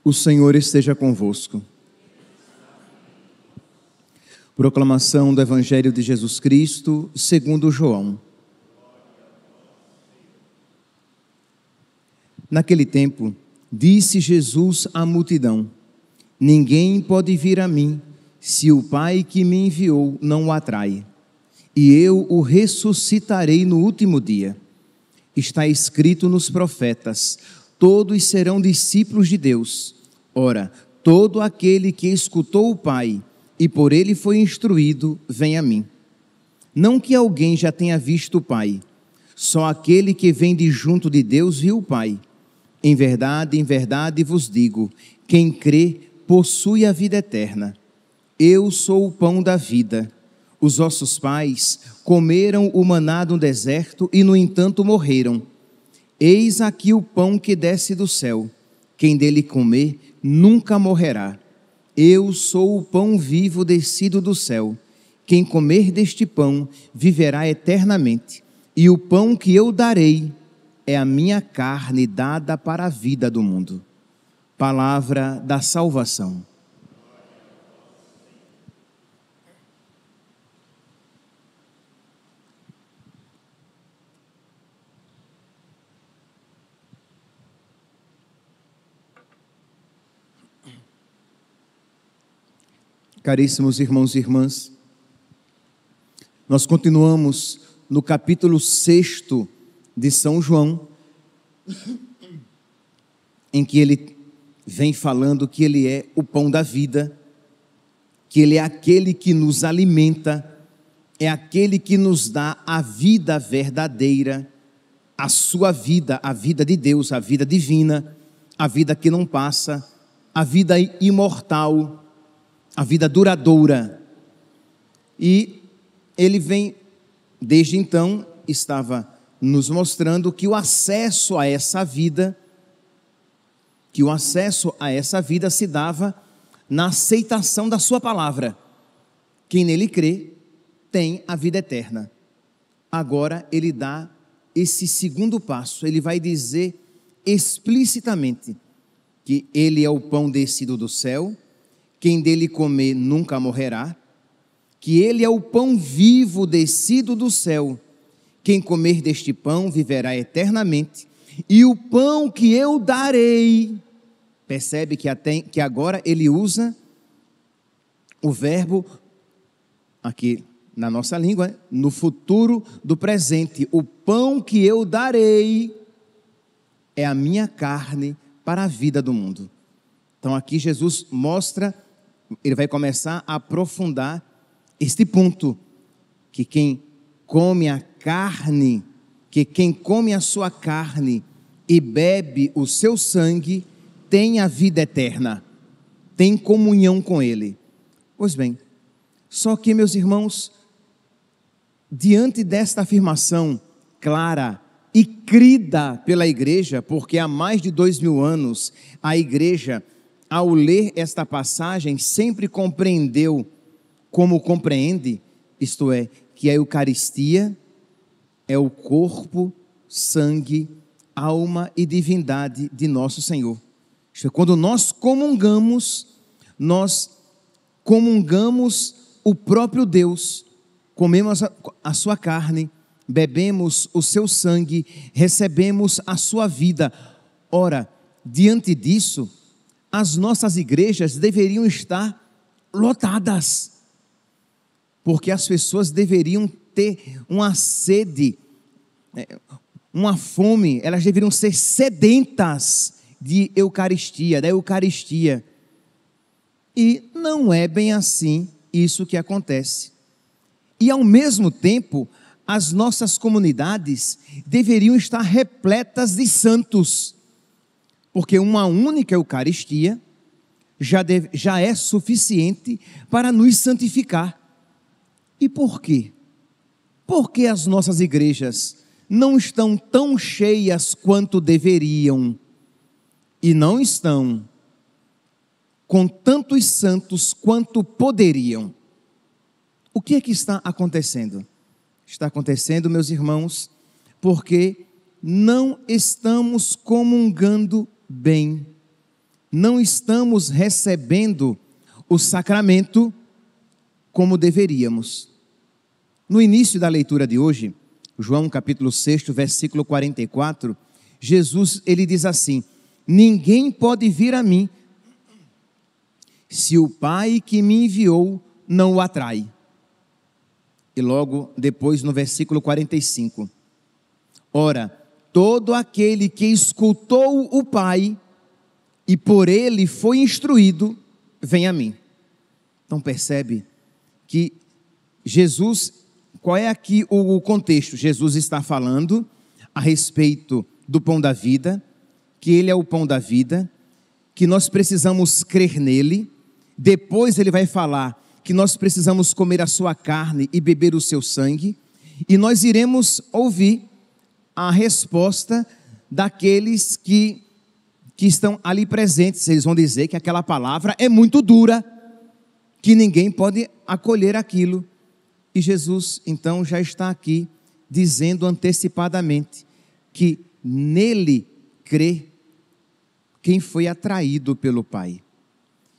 O Senhor esteja convosco. Proclamação do Evangelho de Jesus Cristo, segundo João. Naquele tempo, disse Jesus à multidão: ninguém pode vir a mim, se o Pai que me enviou não o atrai, e eu o ressuscitarei no último dia. Está escrito nos profetas: todos serão discípulos de Deus. Ora, todo aquele que escutou o Pai e por ele foi instruído, vem a mim. Não que alguém já tenha visto o Pai, só aquele que vem de junto de Deus viu o Pai. Em verdade vos digo, quem crê possui a vida eterna. Eu sou o pão da vida. Os vossos pais comeram o maná no deserto e, no entanto, morreram. Eis aqui o pão que desce do céu. Quem dele comer nunca morrerá. Eu sou o pão vivo descido do céu. Quem comer deste pão viverá eternamente. E o pão que eu darei é a minha carne dada para a vida do mundo. Palavra da salvação. Caríssimos irmãos e irmãs, nós continuamos no capítulo 6 de São João, em que ele vem falando que ele é o pão da vida, que ele é aquele que nos alimenta, é aquele que nos dá a vida verdadeira, a sua vida, a vida de Deus, a vida divina, a vida que não passa, a vida imortal, a vida duradoura. E ele vem, desde então, estava nos mostrando que o acesso a essa vida, se dava na aceitação da sua palavra. Quem nele crê tem a vida eterna. Agora ele dá esse segundo passo, ele vai dizer explicitamente que ele é o pão descido do céu, quem dele comer nunca morrerá, que ele é o pão vivo descido do céu, quem comer deste pão viverá eternamente, e o pão que eu darei, percebe que agora ele usa o verbo, aqui na nossa língua, no futuro do presente, o pão que eu darei é a minha carne para a vida do mundo. Então aqui Jesus mostra, ele vai começar a aprofundar este ponto, que quem come a carne, que quem come a sua carne e bebe o seu sangue, tem a vida eterna, tem comunhão com ele. Pois bem, só que, meus irmãos, diante desta afirmação clara e crida pela igreja, porque há mais de 2000 anos a igreja, ao ler esta passagem, sempre compreendeu como compreende, isto é, que a Eucaristia é o corpo, sangue, alma e divindade de nosso Senhor. Isto é, quando nós comungamos o próprio Deus, comemos a sua carne, bebemos o seu sangue, recebemos a sua vida. Ora, diante disso, as nossas igrejas deveriam estar lotadas, porque as pessoas deveriam ter uma sede, uma fome, elas deveriam ser sedentas de Eucaristia, da Eucaristia. E não é bem assim isso que acontece. E ao mesmo tempo, as nossas comunidades deveriam estar repletas de santos, porque uma única Eucaristia já é suficiente para nos santificar. E por quê? Porque as nossas igrejas não estão tão cheias quanto deveriam, e não estão com tantos santos quanto poderiam. O que é que está acontecendo? Está acontecendo, meus irmãos, porque não estamos comungando bem, não estamos recebendo o sacramento como deveríamos. No início da leitura de hoje, João capítulo 6, versículo 44, Jesus, ele diz assim: ninguém pode vir a mim se o Pai que me enviou não o atrai. E logo depois no versículo 45, ora, todo aquele que escutou o Pai e por ele foi instruído, vem a mim. Então percebe que Jesus, qual é aqui o contexto? Jesus está falando a respeito do pão da vida, que ele é o pão da vida, que nós precisamos crer nele. Depois ele vai falar que nós precisamos comer a sua carne e beber o seu sangue, e nós iremos ouvir a resposta daqueles que estão ali presentes. Eles vão dizer que aquela palavra é muito dura, que ninguém pode acolher aquilo. E Jesus então já está aqui dizendo antecipadamente que nele crê quem foi atraído pelo Pai,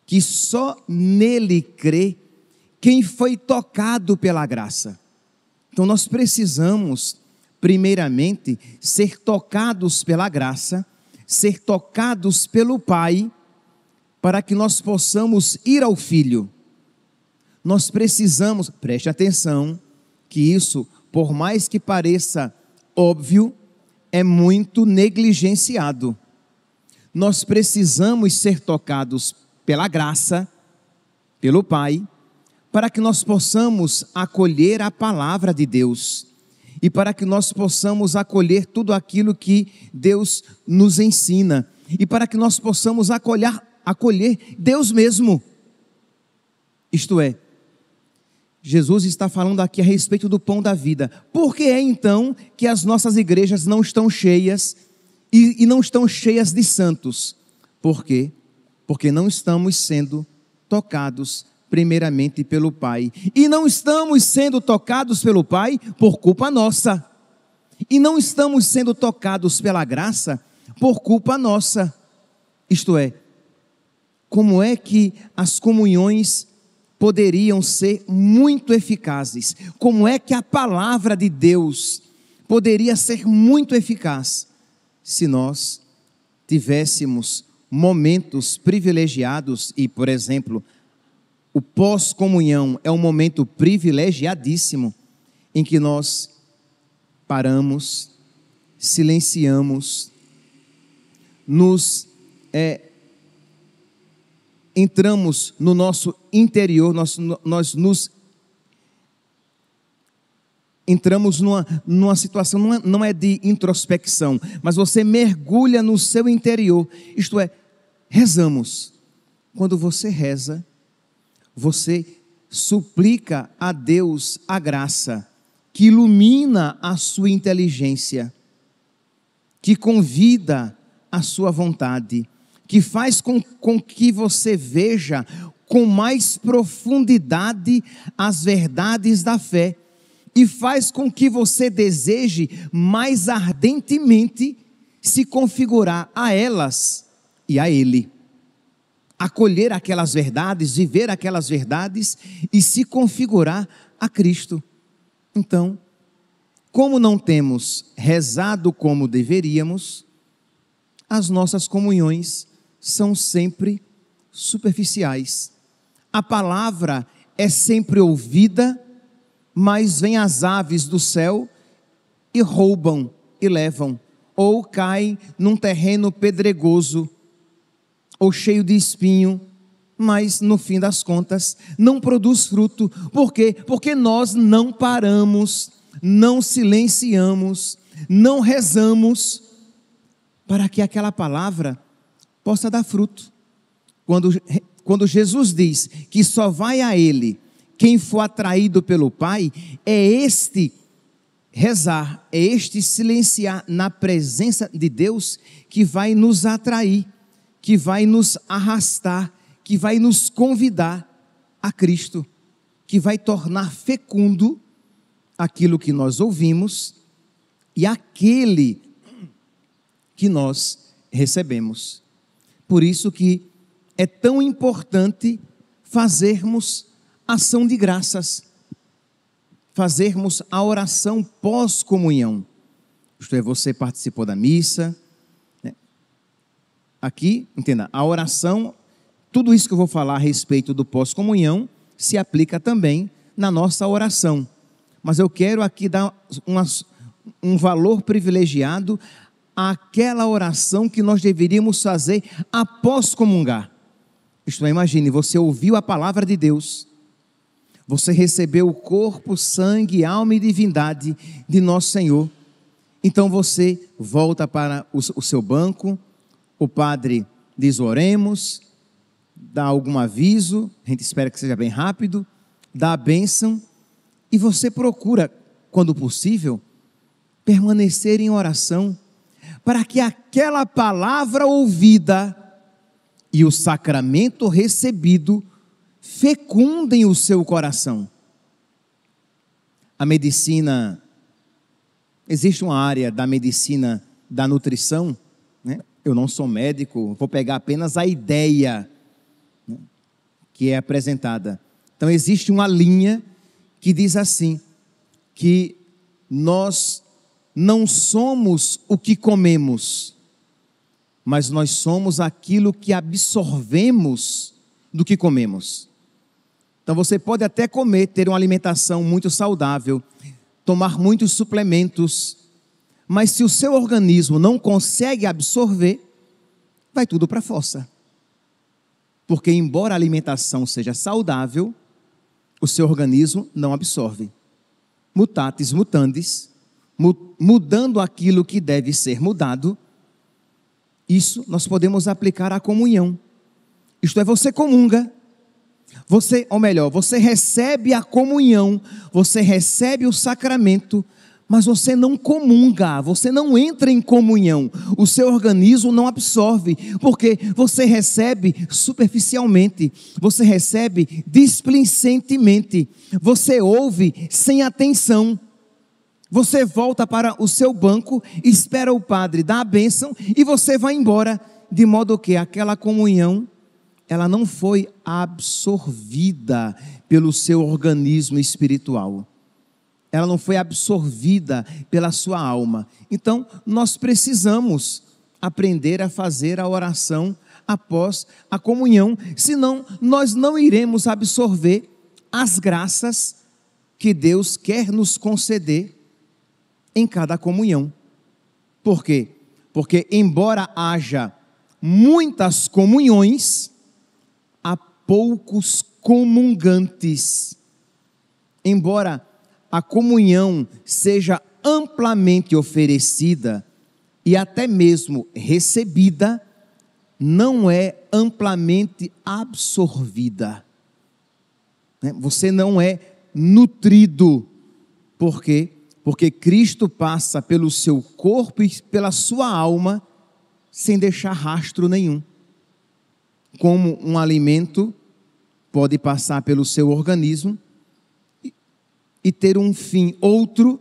que só nele crê quem foi tocado pela graça. Então nós precisamos primeiramente ser tocados pela graça, ser tocados pelo Pai, para que nós possamos ir ao Filho. Nós precisamos, preste atenção, que isso, por mais que pareça óbvio, é muito negligenciado. Nós precisamos ser tocados pela graça, pelo Pai, para que nós possamos acolher a palavra de Deus e para que nós possamos acolher tudo aquilo que Deus nos ensina e para que nós possamos acolher Deus mesmo. Isto é, Jesus está falando aqui a respeito do pão da vida. Por que é então que as nossas igrejas não estão cheias e não estão cheias de santos? Por quê? Porque não estamos sendo tocados primeiramente pelo Pai. E não estamos sendo tocados pelo Pai por culpa nossa. E não estamos sendo tocados pela graça por culpa nossa. Isto é, como é que as comunhões poderiam ser muito eficazes? Como é que a palavra de Deus poderia ser muito eficaz se nós tivéssemos momentos privilegiados? E, por exemplo, o pós-comunhão é um momento privilegiadíssimo em que nós paramos, silenciamos, entramos no nosso interior, nós nos entramos numa situação, não é de introspecção, mas você mergulha no seu interior, isto é, rezamos. Quando você reza, você suplica a Deus a graça que ilumina a sua inteligência, que convida a sua vontade, que faz com que você veja com mais profundidade as verdades da fé e faz com que você deseje mais ardentemente se configurar a elas e a Ele. Acolher aquelas verdades, viver aquelas verdades e se configurar a Cristo. Então, como não temos rezado como deveríamos, as nossas comunhões são sempre superficiais. A palavra é sempre ouvida, mas vêm as aves do céu e roubam e levam, ou caem num terreno pedregoso, ou cheio de espinho, mas no fim das contas não produz fruto. Por quê? Porque nós não paramos, não silenciamos, não rezamos para que aquela palavra possa dar fruto. Quando Jesus diz que só vai a Ele quem for atraído pelo Pai, é este rezar, é este silenciar na presença de Deus que vai nos atrair, que vai nos arrastar, que vai nos convidar a Cristo, que vai tornar fecundo aquilo que nós ouvimos e aquele que nós recebemos. Por isso que é tão importante fazermos ação de graças, fazermos a oração pós-comunhão. Isto é, você participou da missa, né? Aqui, entenda, a oração, tudo isso que eu vou falar a respeito do pós-comunhão, se aplica também na nossa oração. Mas eu quero aqui dar um valor privilegiado àquela oração que nós deveríamos fazer após comungar. Isto é, imagine, você ouviu a palavra de Deus, você recebeu o corpo, sangue, alma e divindade de nosso Senhor. Então você volta para o seu banco, o padre diz oremos, dá algum aviso, a gente espera que seja bem rápido, dá a bênção, e você procura, quando possível, permanecer em oração, para que aquela palavra ouvida e o sacramento recebido fecundem o seu coração. A medicina, existe uma área da medicina da nutrição, né? Eu não sou médico, vou pegar apenas a ideia, né, que é apresentada. Então existe uma linha que diz assim, que nós não somos o que comemos, mas nós somos aquilo que absorvemos do que comemos. Então você pode até comer, ter uma alimentação muito saudável, tomar muitos suplementos, mas se o seu organismo não consegue absorver, vai tudo para a fossa. Porque embora a alimentação seja saudável, o seu organismo não absorve. Mutatis mutandis, mudando aquilo que deve ser mudado, isso nós podemos aplicar à comunhão. Isto é, você comunga, você recebe a comunhão, você recebe o sacramento, mas você não comunga, você não entra em comunhão, o seu organismo não absorve, porque você recebe superficialmente, você recebe displicentemente, você ouve sem atenção, você volta para o seu banco, espera o padre dar a bênção e você vai embora, de modo que aquela comunhão, ela não foi absorvida pelo seu organismo espiritual. Ela não foi absorvida pela sua alma. Então, nós precisamos aprender a fazer a oração após a comunhão, senão nós não iremos absorver as graças que Deus quer nos conceder em cada comunhão. Por quê? Porque embora haja muitas comunhões, há poucos comungantes. Embora a comunhão seja amplamente oferecida e até mesmo recebida, não é amplamente absorvida. Você não é nutrido. Por quê? Porque Cristo passa pelo seu corpo e pela sua alma sem deixar rastro nenhum. Como um alimento pode passar pelo seu organismo e ter um fim outro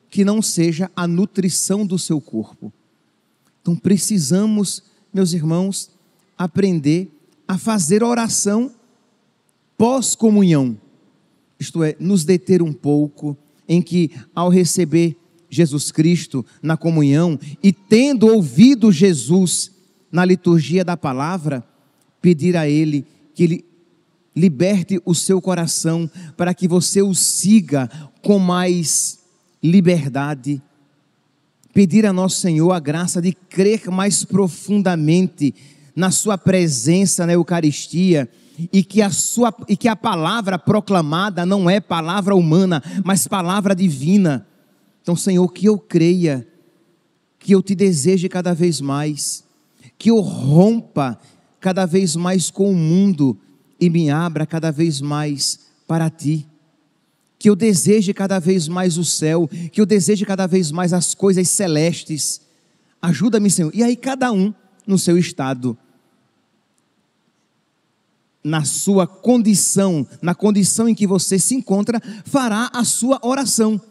que não seja a nutrição do seu corpo. Então precisamos, meus irmãos, aprender a fazer oração pós-comunhão. Isto é, nos deter um pouco, em que ao receber Jesus Cristo na comunhão e tendo ouvido Jesus na liturgia da palavra, pedir a Ele que Ele liberte o seu coração para que você o siga com mais liberdade. Pedir a nosso Senhor a graça de crer mais profundamente na sua presença na Eucaristia e que a palavra proclamada não é palavra humana, mas palavra divina. Então, Senhor, que eu creia, que eu te deseje cada vez mais, que eu rompa cada vez mais com o mundo e me abra cada vez mais para ti, que eu deseje cada vez mais o céu, que eu deseje cada vez mais as coisas celestes. Ajuda-me, Senhor. E aí cada um no seu estado, na sua condição, na condição em que você se encontra, fará a sua oração.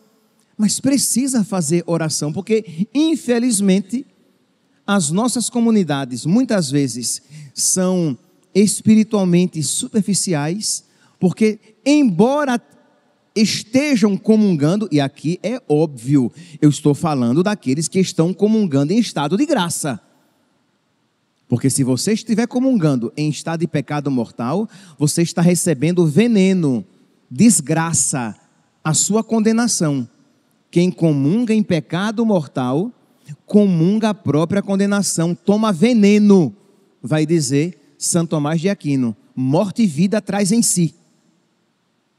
Mas precisa fazer oração, porque infelizmente as nossas comunidades muitas vezes são espiritualmente superficiais, porque embora estejam comungando, e aqui é óbvio, eu estou falando daqueles que estão comungando em estado de graça. Porque se você estiver comungando em estado de pecado mortal, você está recebendo veneno, desgraça, a sua condenação. Quem comunga em pecado mortal, comunga a própria condenação, toma veneno, vai dizer Santo Tomás de Aquino. Morte e vida traz em si.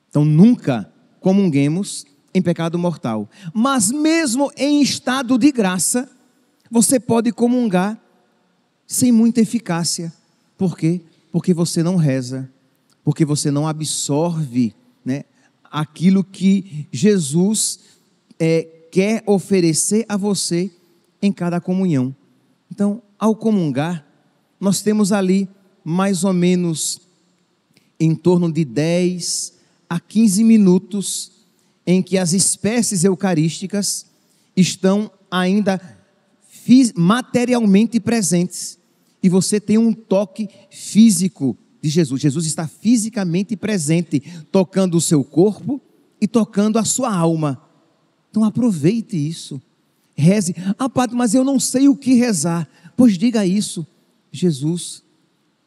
Então nunca comunguemos em pecado mortal. Mas mesmo em estado de graça, você pode comungar sem muita eficácia. Por quê? Porque você não reza, porque você não absorve, né, aquilo que Jesus quer oferecer a você em cada comunhão. Então, ao comungar, nós temos ali mais ou menos em torno de 10 a 15 minutos em que as espécies eucarísticas estão ainda materialmente presentes, e você tem um toque físico de Jesus. Jesus está fisicamente presente, tocando o seu corpo e tocando a sua alma. Então aproveite isso, reze. Padre, mas eu não sei o que rezar. Pois diga isso: Jesus,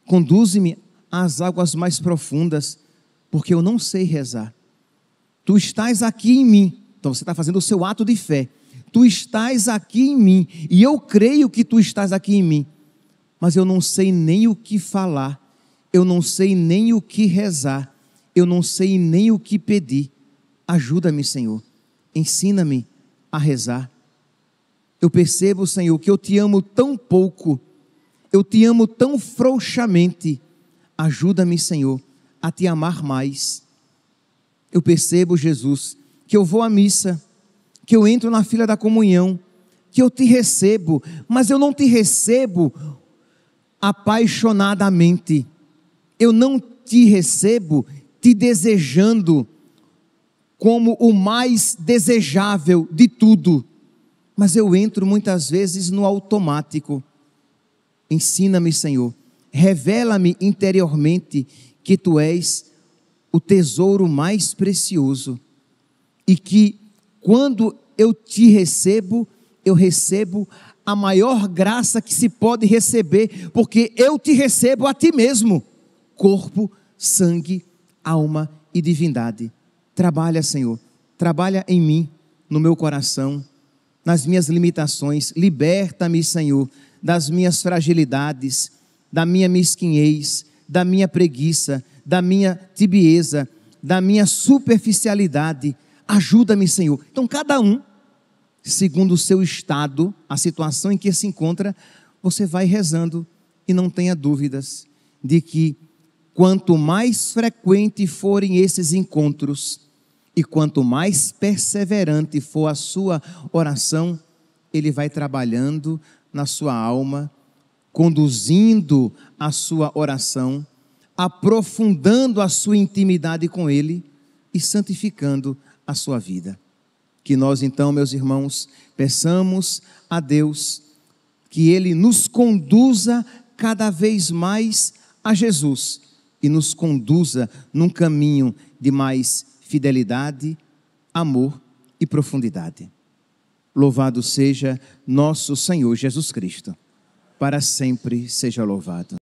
conduze-me às águas mais profundas, porque eu não sei rezar. Tu estás aqui em mim. Então você está fazendo o seu ato de fé. Tu estás aqui em mim, e eu creio que tu estás aqui em mim, mas eu não sei nem o que falar, eu não sei nem o que rezar, eu não sei nem o que pedir. Ajuda-me, Senhor, ensina-me a rezar. Eu percebo, Senhor, que eu te amo tão pouco, eu te amo tão frouxamente. Ajuda-me, Senhor, a te amar mais. Eu percebo, Jesus, que eu vou à missa, que eu entro na fila da comunhão, que eu te recebo, mas eu não te recebo apaixonadamente. Eu não te recebo te desejando como o mais desejável de tudo, mas eu entro muitas vezes no automático. Ensina-me, Senhor, revela-me interiormente que tu és o tesouro mais precioso, e que quando eu te recebo, eu recebo a maior graça que se pode receber, porque eu te recebo a ti mesmo, corpo, sangue, alma e divindade. Trabalha, Senhor, trabalha em mim, no meu coração, nas minhas limitações. Liberta-me, Senhor, das minhas fragilidades, da minha mesquinhez, da minha preguiça, da minha tibieza, da minha superficialidade. Ajuda-me, Senhor. Então cada um, segundo o seu estado, a situação em que se encontra, você vai rezando, e não tenha dúvidas de que quanto mais frequente forem esses encontros, e quanto mais perseverante for a sua oração, Ele vai trabalhando na sua alma, conduzindo a sua oração, aprofundando a sua intimidade com Ele e santificando a sua vida. Que nós então, meus irmãos, peçamos a Deus que Ele nos conduza cada vez mais a Jesus e nos conduza num caminho de mais fidelidade, amor e profundidade. Louvado seja nosso Senhor Jesus Cristo. Para sempre seja louvado.